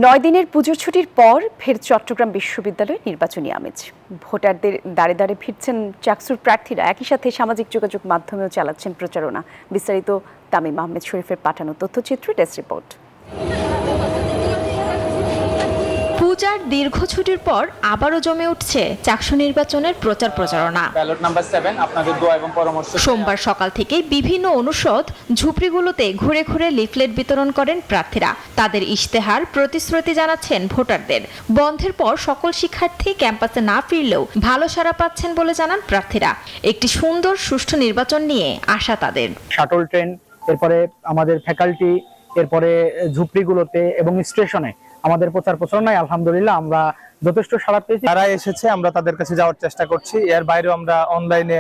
9 দিনের পুজোর ছুটির পর ফের চট্টগ্রাম বিশ্ববিদ্যালয়ে নির্বাচনী আমেজ। ভোটারদের দাঁড়ে দাঁড়ে ফিরছেন চাকসুর প্রার্থীরা, একই সাথে সামাজিক যোগাযোগ মাধ্যমেও চালাচ্ছেন প্রচারণা। বিস্তারিত তামিম আহমেদ শরীফের পাঠানো তথ্যচিত্র, ডেস্ক রিপোর্ট। পূজার দীর্ঘ ছুটির পর আবারও জমে উঠছে চাকসু নির্বাচনের প্রচারণা। ব্যালট নাম্বার 7 আপনাদের দোয়া এবং পরামর্শ। সোমবার সকাল থেকে বিভিন্ন অনুষদ ঝুপড়িগুলোতে ঘুরে ঘুরে লিফলেট বিতরণ করেন প্রার্থীরা। তাদের ইশতেহার প্রতিশ্রুতি জানাচ্ছেন ভোটারদের। বন্ধের পর সকল শিক্ষার্থী ক্যাম্পাসে না ফিরলেও ভালো সাড়া পাচ্ছেন বলে জানান প্রার্থীরা। একটি সুন্দর সুষ্ঠু নির্বাচন নিয়ে আশা তাদের। শাটল ট্রেন, এরপরে আমাদের ফ্যাকাল্টি, এরপরে ঝুপড়িগুলোতে এবং স্টেশনে আমাদের প্রচারণায় আলহামদুলিল্লাহ আমরা যথেষ্ট সাড়া পেয়েছি। যারা এসেছে আমরা তাদের কাছে যাওয়ার চেষ্টা করছি। এর বাইরেও আমরা অনলাইনে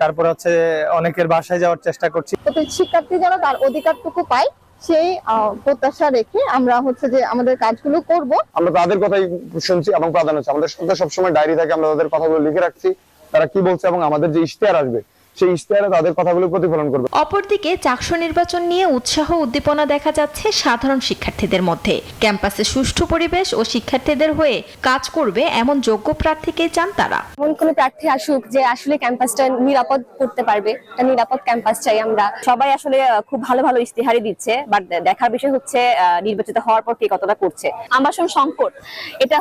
তারপর হচ্ছে অনেকের বাসায় যাওয়ার চেষ্টা করছি। শিক্ষার্থী যেন তার অধিকারটুকু পায় সেই প্রত্যাশা রেখে আমরা যে আমাদের কাজগুলো করব। আমরা তাদের কথাই শুনছি এবং প্রাধান্য হচ্ছে আমাদের সাথে সবসময় ডায়েরি থাকে, আমরা তাদের কথাগুলো লিখে রাখছি, তারা কি বলছে এবং আমাদের যে ইশতেহার আসবে সেই ইশতেহারে তাদের কথাগুলো প্রতিফলন করবে। অপরদিকে চাকসু নির্বাচন নিয়ে উৎসাহ উদ্দীপনা দেখা যাচ্ছে সাধারণ শিক্ষার্থীদের মধ্যে। ক্যাম্পাসে সুষ্ঠু পরিবেশ ও শিক্ষার্থীদের হয়ে কাজ করবে এমন যোগ্য প্রার্থীকে চান তারা। এমন কোনো প্রার্থী আসুক যে আসলে ক্যাম্পাসটা নিরাপদ করতে পারবে, একটা নিরাপদ ক্যাম্পাস চাই আমরা। সবাই আসলে খুব ভালো ভালো ইশতেহারই দিচ্ছে, বাট দেখার বিষয় হচ্ছে নির্বাচিত হওয়ার পর কে কতটা করছে। আবাসন সংকট এটা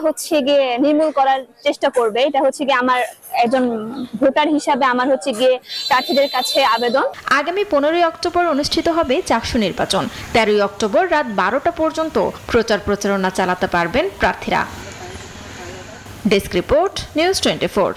গিয়ে নির্মূল করার চেষ্টা করবে। এটা গিয়ে আমার একজন ভোটার হিসাবে আমার গিয়ে প্রার্থীদের কাছে আবেদন। আগামী 15 অক্টোবর অনুষ্ঠিত হবে চাকসু নির্বাচন। 13 অক্টোবর রাত 12টা পর্যন্ত প্রচারণা চালাতে পারবেন প্রার্থীরা। Desk report, news 24।